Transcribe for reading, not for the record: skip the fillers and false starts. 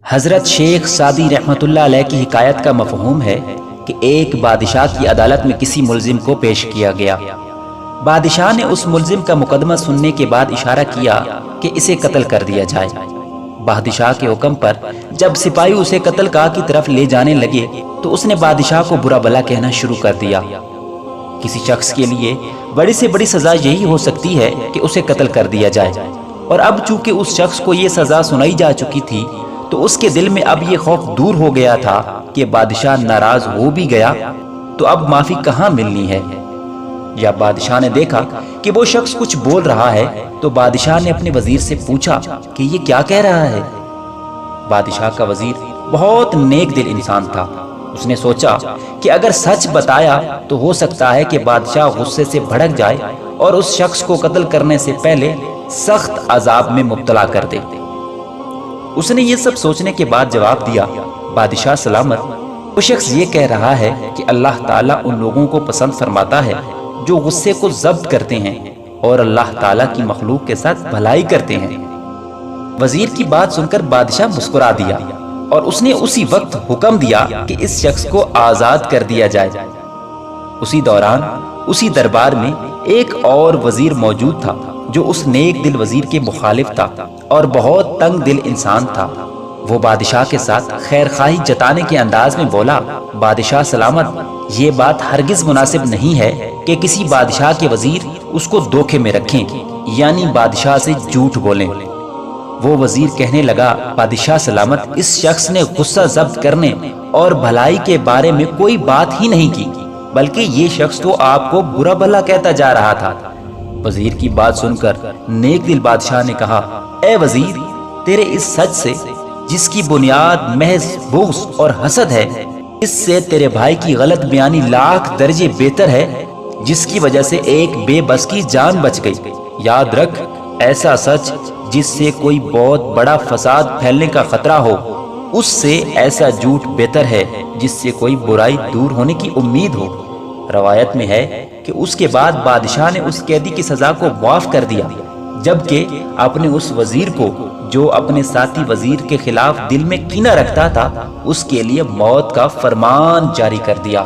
حضرت شیخ سعدی رحمۃ اللہ علیہ کی حکایت کا مفہوم ہے کہ ایک بادشاہ کی عدالت میں کسی ملزم کو پیش کیا گیا۔ بادشاہ نے اس ملزم کا مقدمہ سننے کے بعد اشارہ کیا کہ اسے قتل کر دیا جائے۔ بادشاہ کے حکم پر جب سپاہی اسے قتل گاہ کی طرف لے جانے لگے تو اس نے بادشاہ کو برا بھلا کہنا شروع کر دیا۔ کسی شخص کے لیے بڑی سے بڑی سزا یہی ہو سکتی ہے کہ اسے قتل کر دیا جائے، اور اب چونکہ اس شخص کو یہ سزا سنائی جا چکی تھی تو اس کے دل میں اب یہ خوف دور ہو گیا تھا کہ بادشاہ ناراض ہو بھی گیا تو اب معافی کہاں ملنی ہے۔ جب بادشاہ نے دیکھا کہ وہ شخص کچھ بول رہا ہے تو بادشاہ نے اپنے وزیر سے پوچھا کہ یہ کیا کہہ رہا ہے۔ بادشاہ کا وزیر بہت نیک دل انسان تھا۔ اس نے سوچا کہ اگر سچ بتایا تو ہو سکتا ہے کہ بادشاہ غصے سے بھڑک جائے اور اس شخص کو قتل کرنے سے پہلے سخت عذاب میں مبتلا کر دے۔ اس نے یہ سب سوچنے کے بعد جواب دیا، بادشاہ سلامت، وہ شخص یہ کہہ رہا ہے کہ اللہ تعالیٰ ان لوگوں کو پسند فرماتا ہے جو غصے کو ضبط کرتے ہیں اور اللہ تعالیٰ کی مخلوق کے ساتھ بھلائی کرتے ہیں۔ وزیر کی بات سن کر بادشاہ مسکرا دیا اور اس نے اسی وقت حکم دیا کہ اس شخص کو آزاد کر دیا جائے۔ اسی دوران اسی دربار میں ایک اور وزیر موجود تھا جو اس نیک دل وزیر کے مخالف تھا اور بہت تنگ دل انسان تھا۔ وہ بادشاہ کے ساتھ خیر خواہی جتانے کے انداز میں بولا، بادشاہ سلامت، یہ بات ہرگز مناسب نہیں ہے کہ کسی بادشاہ کے وزیر اس کو دھوکے میں رکھیں، یعنی بادشاہ سے جھوٹ بولیں۔ وہ وزیر کہنے لگا، بادشاہ سلامت، اس شخص نے غصہ ضبط کرنے اور بھلائی کے بارے میں کوئی بات ہی نہیں کی، بلکہ یہ شخص تو آپ کو برا بھلا کہتا جا رہا تھا۔ وزیر کی بات سن کر نیک دل بادشاہ نے کہا، اے وزیر، تیرے اس سچ سے جس کی بنیاد محض بغض اور حسد ہے، اس سے تیرے بھائی کی غلط بیانی لاکھ درجے بہتر ہے جس کی وجہ سے ایک بے بس کی جان بچ گئی۔ یاد رکھ، ایسا سچ جس سے کوئی بہت بڑا فساد پھیلنے کا خطرہ ہو، اس سے ایسا جھوٹ بہتر ہے جس سے کوئی برائی دور ہونے کی امید ہو۔ روایت میں ہے کہ اس کے بعد بادشاہ نے اس قیدی کی سزا کو معاف کر دیا، جبکہ اپنے اس وزیر کو جو اپنے ساتھی وزیر کے خلاف دل میں کینہ رکھتا تھا، اس کے لیے موت کا فرمان جاری کر دیا۔